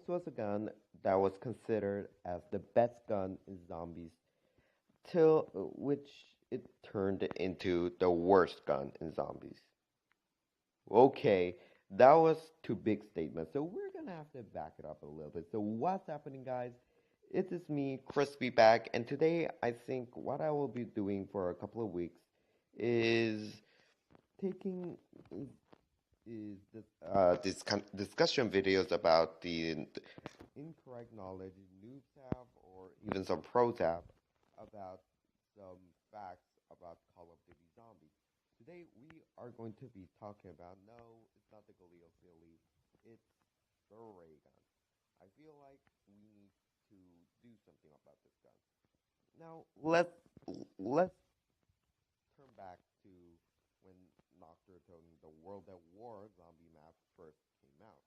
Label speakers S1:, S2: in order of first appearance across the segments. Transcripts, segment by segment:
S1: was a gun that was considered as the best gun in zombies, till which it turned into the worst gun in zombies. Okay, that was two big statements, so we're gonna have to back it up a little bit. So what's happening, guys? It is me, Crispy back, and today I think what I will be doing for a couple of weeks is taking this discussion videos about the incorrect knowledge noobs have, or even some pros have, about some facts about Call of Duty Zombies. Today we are going to be talking about, no, it's not the Galil Philly, it's the ray gun. I feel like we need to do something about this gun. Now let's turn back to when Nocturne, the World at War zombie map first came out.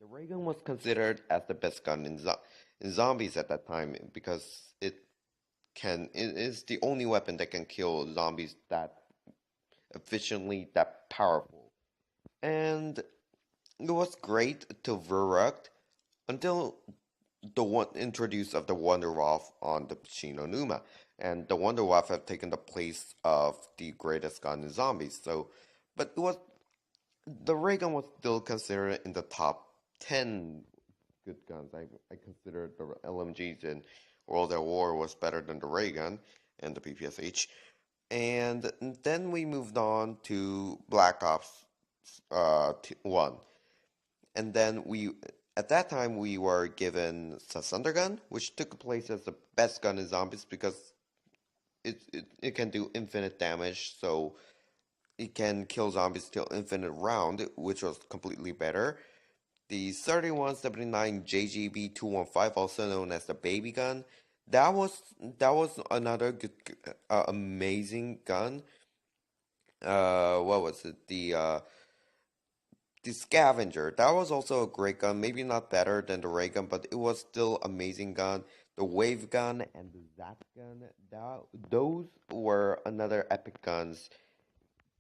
S1: The ray gun was considered as the best gun in zombies at that time because it is the only weapon that can kill zombies that efficiently, that powerful. And it was great till Verruct until the one introduce of the Wonderwolf on the Shino Numa. And the Wonderwolf have taken the place of the greatest gun in zombies. So, but it was the ray gun was still considered in the top 10 good guns. I consider the LMGs in World at War was better than the ray gun and the PPSH. And then we moved on to Black Ops 1. And then at that time, we were given the Thunder Gun, which took place as the best gun in zombies because it can do infinite damage, so it can kill zombies till infinite round, which was completely better. The 3179 JGB 215, also known as the baby gun, that was another good, amazing gun. What was it? The Scavenger, that was also a great gun. Maybe not better than the ray gun, but it was still amazing gun. The wave gun and the zap gun, those were another epic guns.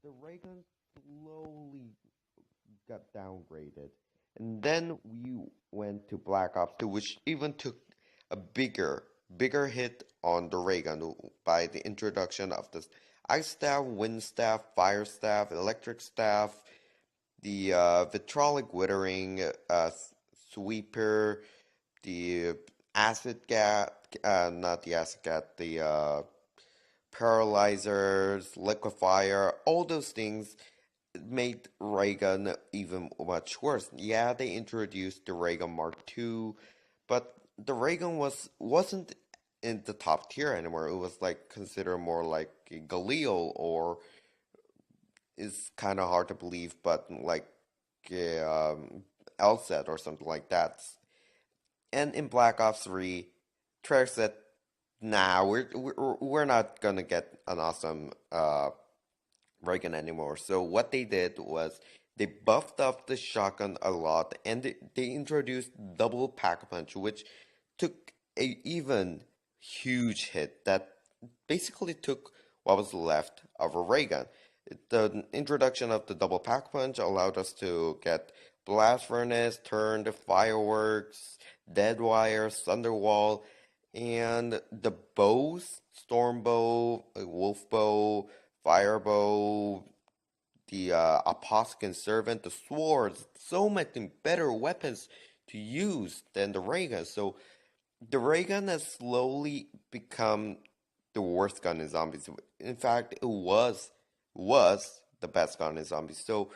S1: The ray gun slowly got downgraded. And then we went to Black Ops 2, which even took a bigger hit on the ray gun by the introduction of the ice staff, wind staff, fire staff, electric staff, the vitrolic withering sweeper, the acid gas, not the acid gas, the paralyzers, liquefier, all those things made ray gun even much worse. Yeah, they introduced the ray gun Mark II, but the ray gun wasn't in the top tier anymore. It was like considered more like a Galil, or is kind of hard to believe, but like LSET or something like that. And in Black Ops 3, Treyarch said, "Nah, we're not gonna get an awesome Reagan anymore." So what they did was they buffed up the shotgun a lot, and they introduced double pack punch, which took a even huge hit that basically took what was left of a ray gun. The introduction of the double pack punch allowed us to get blast furnace, turned fireworks, dead wire, thunderwall, and the bows, storm bow, wolf bow, fire bow, the Aposkin servant, the swords, so many better weapons to use than the ray gun. So the ray gun has slowly become the worst gun in zombies. In fact, it was the best gun in zombies. So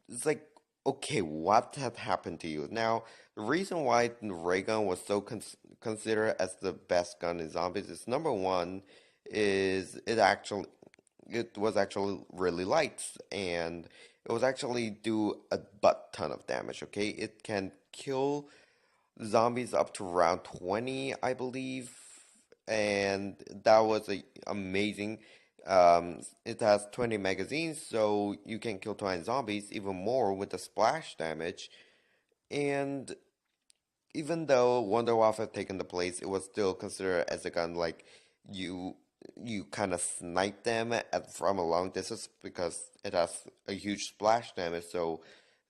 S1: it's like, okay, what had happened to you? Now, the reason why the ray gun was so considered as the best gun in zombies is, number one, is it was actually really light, and it was actually do a butt ton of damage. Okay, it can kill zombies up to round 20, I believe, and that was amazing. It has 20 magazines, so you can kill 20 zombies, even more with the splash damage. And even though Wonder Waffle had taken the place, it was still considered as a gun like you you kind of snipe them from a long distance because it has a huge splash damage. So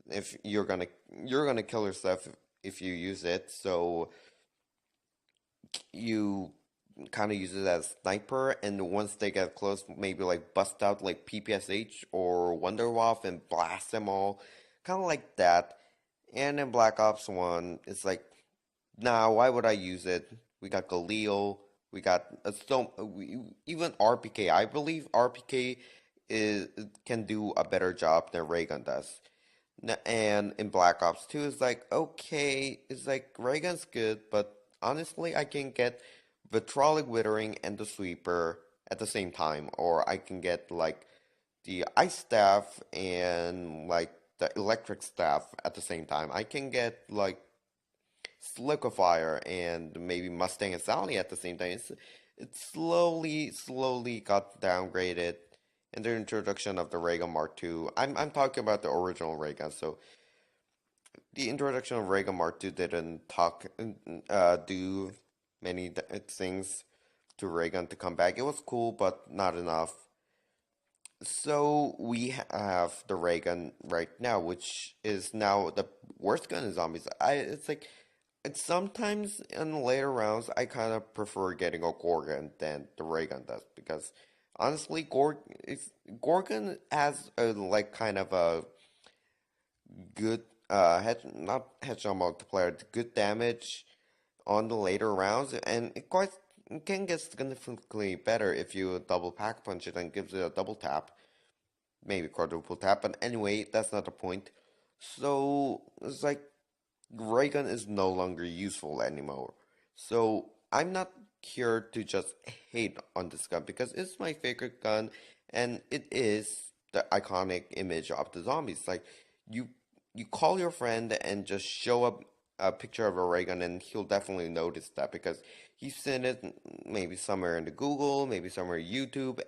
S1: if you're gonna kill yourself if you use it. So you kind of use it as sniper, and once they get close, maybe like bust out like PPSH or Wonderwolf and blast them all, kind of like that. And in Black Ops 1, it's like, nah, why would I use it? We got Galil, we got even RPK. I believe RPK is can do a better job than Raygun does. And in Black Ops 2, it's like, okay, it's like Raygun's good, but honestly, I can get Vitrolic Withering and the Sweeper at the same time, or I can get like the Ice Staff and like the Electric Staff at the same time. I can get like Sliquifier and maybe Mustang and Sally at the same time. It slowly got downgraded in the introduction of the Raygun Mark II. I'm talking about the original Raygun. So the introduction of Raygun Mark II didn't do many things to Raygun to come back. It was cool, but not enough. So we have the Raygun right now, which is now the worst gun in zombies. It's like it's sometimes in the later rounds I kind of prefer getting a Gorgon than the Raygun does because honestly, Gorgon has a like kind of a good not headshot multiplier, good damage on the later rounds, and it can get significantly better if you double pack punch it and gives it a double tap, maybe quadruple tap. But anyway, that's not the point. So it's like Raygun is no longer useful anymore. So I'm not here to just hate on this gun because it's my favorite gun and it is the iconic image of the zombies. Like you you call your friend and just show up a picture of a ray gun and he'll definitely notice that because he's seen it maybe somewhere in the Google, maybe somewhere YouTube,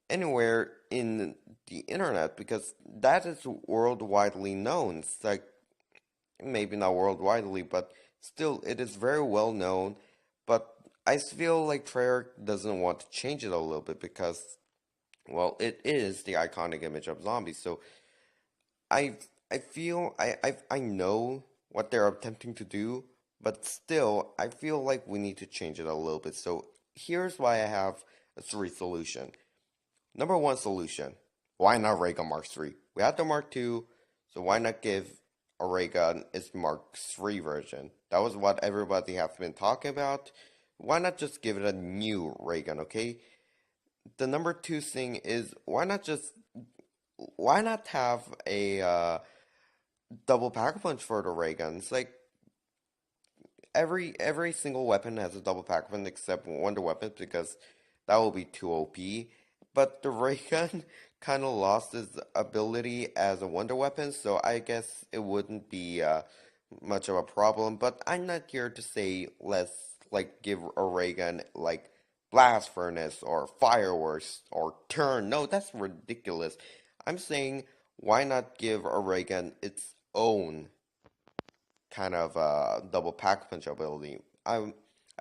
S1: anywhere in the internet because that is worldwidely known. It's like maybe not worldwidely, but still it is very well known. But I feel like Treyarch doesn't want to change it a little bit because, well, it is the iconic image of zombies. So I I feel I know what they're attempting to do, but still I feel like we need to change it a little bit. So here's why I have a three solution. Number one solution: why not ray gun Mark III? We have the Mark II, so why not give a ray gun its Mark III version? That was what everybody has been talking about. Why not just give it a new ray gun? Okay. The number two thing is why not have a double pack a punch for the ray guns? Like every single weapon has a double pack a punch except wonder weapons because that will be too OP. But the ray gun kind of lost its ability as a wonder weapon, so I guess it wouldn't be much of a problem. But I'm not here to say let's like give a ray gun like blast furnace or fireworks or turn. No, that's ridiculous. I'm saying why not give a ray gun its own kind of double pack punch ability. I've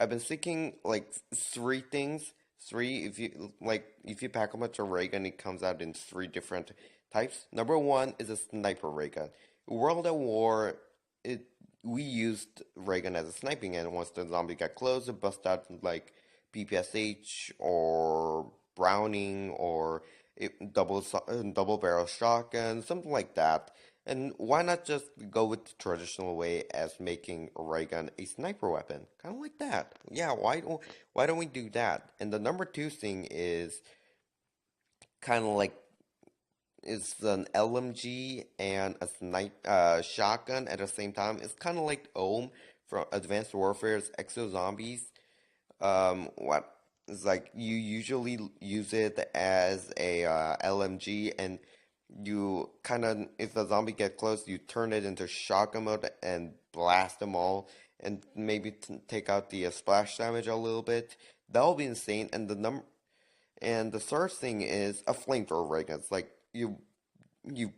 S1: been thinking like three things. Three, if you pack a punch a ray gun, it comes out in three different types. Number one is a sniper ray gun. World at War, it we used ray gun as a sniping, and once the zombie got close, it bust out like PPSH or Browning or double barrel shotgun, something like that. And why not just go with the traditional way as making a ray gun a sniper weapon? Kind of like that. Yeah, why don't we do that? And the number two thing is kind of like it's an LMG and a shotgun at the same time. It's kind of like Ohm from Advanced Warfare's Exo Zombies. What is like you usually use it as a LMG, and you kind of if the zombie get close, you turn it into shotgun mode and blast them all, and maybe take out the splash damage a little bit. That will be insane. And the third thing is a flamethrower ray gun. It's like you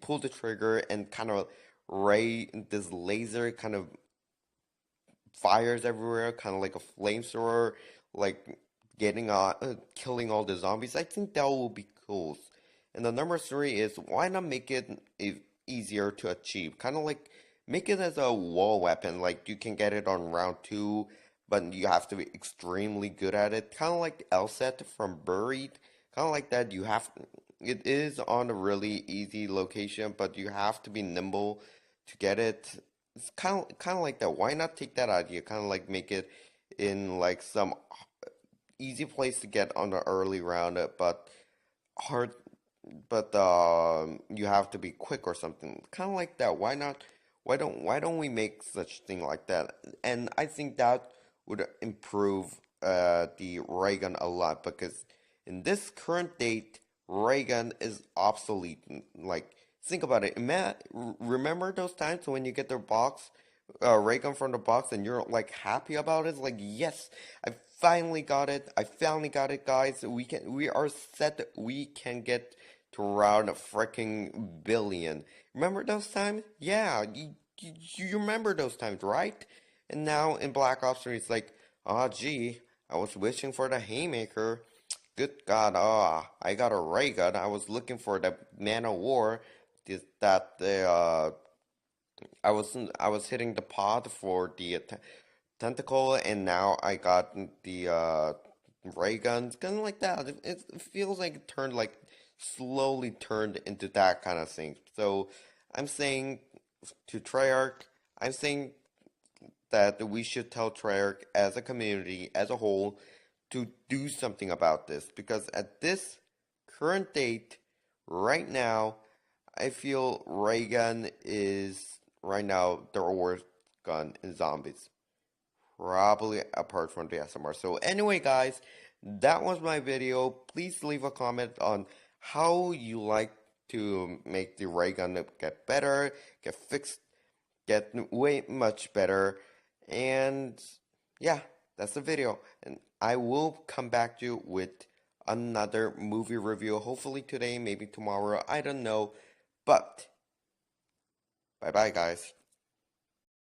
S1: pull the trigger and kind of ray this laser kind of fires everywhere, kind of like a flamethrower, like killing all the zombies. I think that will be cool. And the number three is why not make it a easier to achieve. Kind of like make it as a wall weapon. Like you can get it on round two, but you have to be extremely good at it. Kind of like Elset from Buried. Kind of like that. It is on a really easy location, but you have to be nimble to get it. It's kind of like that. Why not take that idea? Kind of like make it in like some easy place to get on the early round, but hard, but you have to be quick or something. Kind of like that. Why not? Why don't we make such thing like that? And I think that would improve the ray gun a lot because in this current date, ray gun is obsolete. Like think about it. Remember those times when you get the box, ray gun from the box, and you're like happy about it? It's like yes, I finally got it. I finally got it, guys. We are set. We can get to around a freaking billion. Remember those times? Yeah, you remember those times, right? And now in Black Ops 3, it's like, oh gee, I was wishing for the haymaker. Good God, I got a ray gun. I was looking for the Man of War. That the I was hitting the pod for the tentacle, and now I got the ray guns, kind of like that. It feels like it turned like slowly turned into that kind of thing. So I'm saying to Treyarch, I'm saying that we should tell Treyarch as a community, as a whole, to do something about this because at this current date, right now, I feel ray gun is right now the worst gun in zombies. Probably apart from the SMR. So anyway, guys, that was my video. Please leave a comment on how you like to make the ray gun get better, get fixed, get way much better. And yeah, that's the video. And I will come back to you with another movie review. Hopefully today, maybe tomorrow. I don't know. But bye bye, guys.